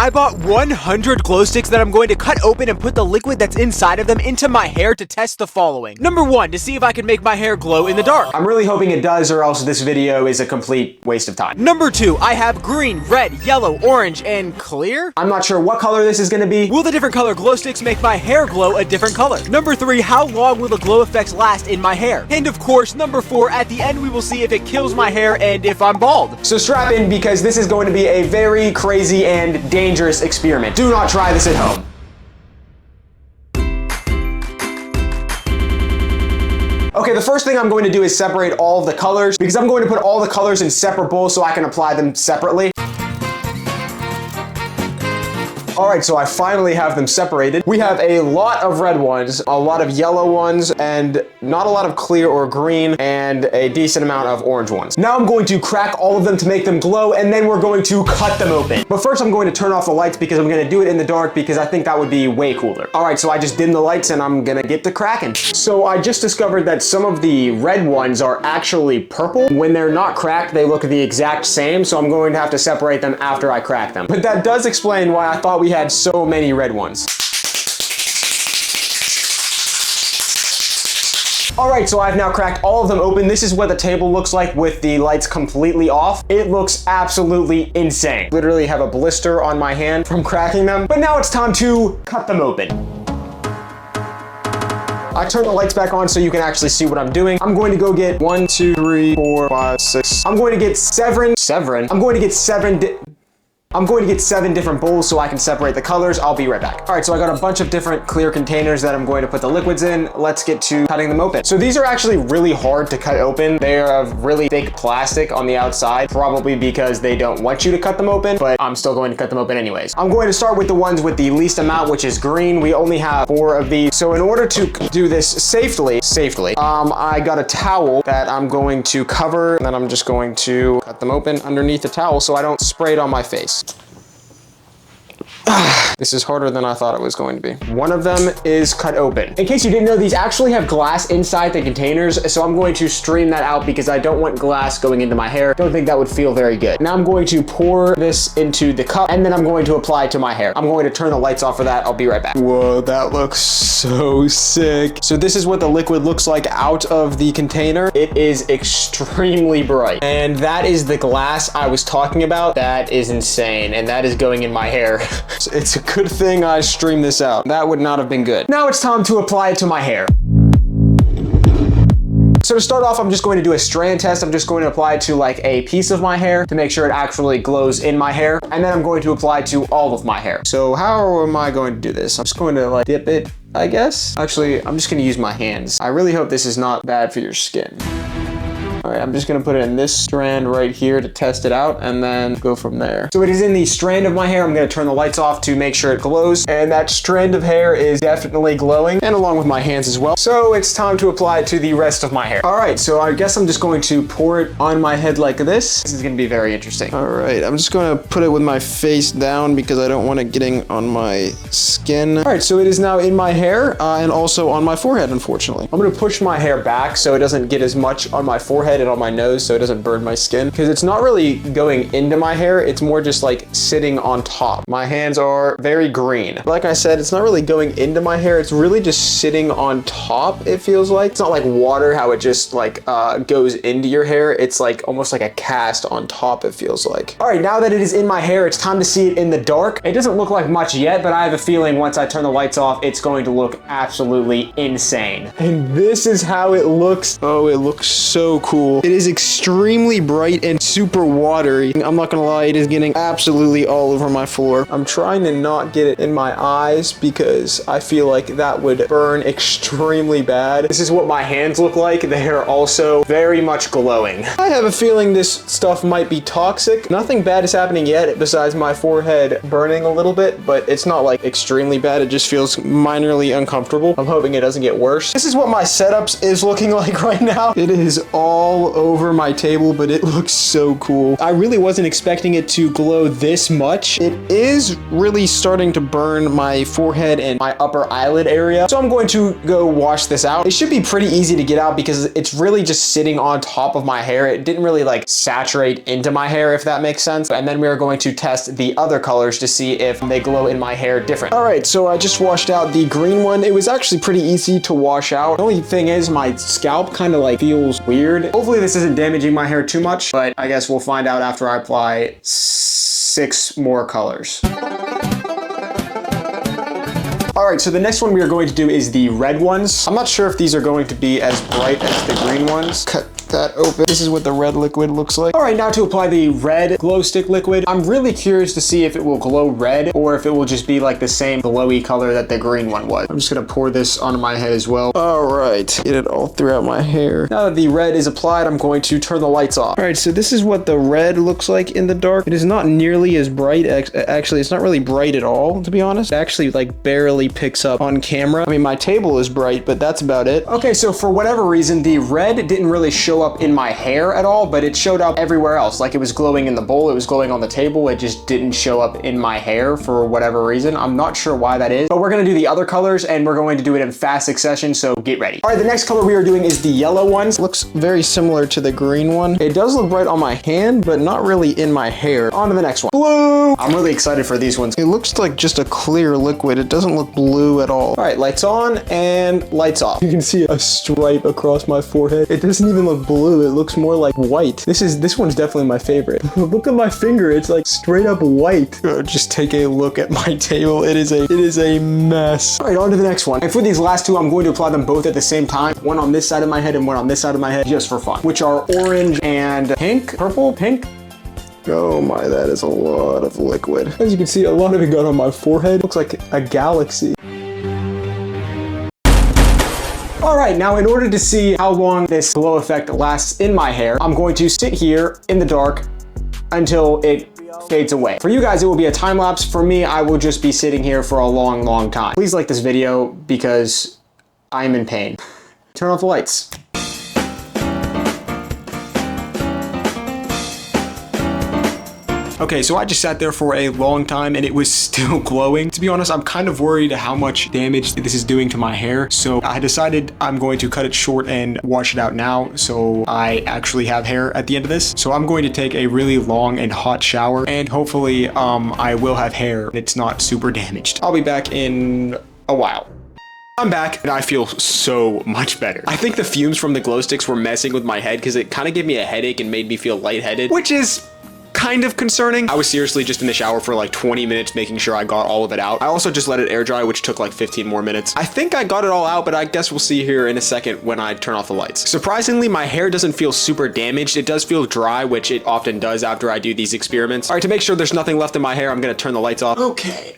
I bought 100 glow sticks that I'm going to cut open and put the liquid that's inside of them into my hair to test the following. Number 1, to see if I can make my hair glow in the dark. I'm really hoping it does, or else this video is a complete waste of time. Number 2, I have green, red, yellow, orange, and clear. I'm not sure what color this is gonna be. Will the different color glow sticks make my hair glow a different color? Number 3, how long will the glow effects last in my hair? And of course, number 4, at the end we will see if it kills my hair and if I'm bald. So strap in, because this is going to be a very crazy and dangerous experiment. Do not try this at home. Okay, the first thing I'm going to do is separate all of the colors, because I'm going to put all the colors in separate bowls so I can apply them separately. All right, so I finally have them separated. We have a lot of red ones, a lot of yellow ones, and not a lot of clear or green, and a decent amount of orange ones. Now I'm going to crack all of them to make them glow, and then we're going to cut them open. But first I'm going to turn off the lights, because I'm gonna do it in the dark, because I think that would be way cooler. All right, so I just dimmed the lights and I'm gonna get to cracking. So I just discovered that some of the red ones are actually purple. When they're not cracked, they look the exact same, so I'm going to have to separate them after I crack them. But that does explain why I thought we had so many red ones. All right, so I've now cracked all of them open. This is what the table looks like with the lights completely off. It looks absolutely insane. Literally have a blister on my hand from cracking them. But now it's time to cut them open. I turn the lights back on so you can actually see what I'm doing. I'm going to go get 1, 2, 3, 4, 5, 6. I'm going to get seven. I'm going to get seven different bowls so I can separate the colors. I'll be right back. All right, so I got a bunch of different clear containers that I'm going to put the liquids in. Let's get to cutting them open. So these are actually really hard to cut open. They are of really thick plastic on the outside, probably because they don't want you to cut them open, but I'm still going to cut them open anyways. I'm going to start with the ones with the least amount, which is green. We only have 4 of these. So in order to do this safely, I got a towel that I'm going to cover, and then I'm just going to cut them open underneath the towel so I don't spray it on my face. This is harder than I thought it was going to be. One of them is cut open. In case you didn't know, these actually have glass inside the containers, so I'm going to stream that out because I don't want glass going into my hair. Don't think that would feel very good. Now I'm going to pour this into the cup, and then I'm going to apply it to my hair. I'm going to turn the lights off for that. I'll be right back. Whoa, that looks so sick. So this is what the liquid looks like out of the container. It is extremely bright. And that is the glass I was talking about. That is insane, and that is going in my hair. So it's a good thing I streamed this out. That would not have been good. Now it's time to apply it to my hair. So to start off, I'm just going to do a strand test. I'm just going to apply it to like a piece of my hair to make sure it actually glows in my hair. And then I'm going to apply it to all of my hair. So how am I going to do this? I'm just going to like dip it, I guess. Actually, I'm just going to use my hands. I really hope this is not bad for your skin. All right, I'm just gonna put it in this strand right here to test it out and then go from there. So it is in the strand of my hair. I'm gonna turn the lights off to make sure it glows. And that strand of hair is definitely glowing, and along with my hands as well. So it's time to apply it to the rest of my hair. All right, so I guess I'm just going to pour it on my head like this. This is gonna be very interesting. All right, I'm just gonna put it with my face down because I don't want it getting on my skin. All right, so it is now in my hair and also on my forehead, unfortunately. I'm gonna push my hair back so it doesn't get as much on my forehead and on my nose so it doesn't burn my skin, because it's not really going into my hair, it's more just like sitting on top. My hands are very green. Like I said, it's not really going into my hair, it's really just sitting on top, it feels like. It's not like water, how it just like goes into your hair. It's like almost like a cast on top, it feels like. All right, now that it is in my hair, it's time to see it in the dark. It doesn't look like much yet, but I have a feeling once I turn the lights off, it's going to look absolutely insane. And this is how it looks. Oh, it looks so cool. It is extremely bright and super watery. I'm not gonna lie, it is getting absolutely all over my floor. I'm trying to not get it in my eyes because I feel like that would burn extremely bad. This is what my hands look like. They are also very much glowing. I have a feeling this stuff might be toxic. Nothing bad is happening yet besides my forehead burning a little bit, but it's not like extremely bad. It just feels minorly uncomfortable. I'm hoping it doesn't get worse. This is what my setup is looking like right now. It is all all over my table, but it looks so cool. I really wasn't expecting it to glow this much. It is really starting to burn my forehead and my upper eyelid area. So I'm going to go wash this out. It should be pretty easy to get out because it's really just sitting on top of my hair. It didn't really like saturate into my hair, if that makes sense. And then we are going to test the other colors to see if they glow in my hair different. All right, so I just washed out the green one. It was actually pretty easy to wash out. The only thing is my scalp kind of like feels weird. Hopefully this isn't damaging my hair too much, but I guess we'll find out after I apply 6 more colors. All right, so the next one we are going to do is the red ones. I'm not sure if these are going to be as bright as the green ones. Cut that open. This is what the red liquid looks like. All right, now to apply the red glow stick liquid. I'm really curious to see if it will glow red or if it will just be like the same glowy color that the green one was. I'm just gonna pour this onto my head as well. All right, get it all throughout my hair. Now that the red is applied, I'm going to turn the lights off. All right, so this is what the red looks like in the dark. It is not nearly as bright. Actually, it's not really bright at all, to be honest. It actually like barely picks up on camera. I mean, my table is bright, but that's about it. Okay, so for whatever reason, the red didn't really show up in my hair at all, but it showed up everywhere else. Like it was glowing in the bowl, it was glowing on the table. It just didn't show up in my hair for whatever reason. I'm not sure why that is, but we're gonna do the other colors and we're going to do it in fast succession, so get ready. All right, the next color we are doing is the yellow ones. Looks very similar to the green one. It does look bright on my hand, but not really in my hair. On to the next one. Blue! I'm really excited for these ones. It looks like just a clear liquid. It doesn't look blue at all. All right, lights on and lights off. You can see a stripe across my forehead. It doesn't even look blue. It looks more like white. This one's definitely my favorite. Look at my finger. It's like straight up white. Just take a look at my table. It is a mess. All right, on to the next one. And for these last two, I'm going to apply them both at the same time. One on this side of my head and one on this side of my head, just for fun, which are orange and pink, purple, pink. Oh my, that is a lot of liquid. As you can see, a lot of it got on my forehead. Looks like a galaxy. All right, now in order to see how long this glow effect lasts in my hair, I'm going to sit here in the dark until it fades away. For you guys, it will be a time lapse. For me, I will just be sitting here for a long, long time. Please like this video because I'm in pain. Turn off the lights. Okay, so I just sat there for a long time and it was still glowing. To be honest, I'm kind of worried how much damage this is doing to my hair. So I decided I'm going to cut it short and wash it out now so I actually have hair at the end of this. So I'm going to take a really long and hot shower and hopefully I will have hair that's not super damaged. I'll be back in a while. I'm back and I feel so much better. I think the fumes from the glow sticks were messing with my head because it kind of gave me a headache and made me feel lightheaded, which is kind of concerning. I was seriously just in the shower for like 20 minutes making sure I got all of it out. I also just let it air dry, which took like 15 more minutes. I think I got it all out, but I guess we'll see here in a second when I turn off the lights. Surprisingly, my hair doesn't feel super damaged. It does feel dry, which it often does after I do these experiments. All right, to make sure there's nothing left in my hair, I'm gonna turn the lights off. Okay.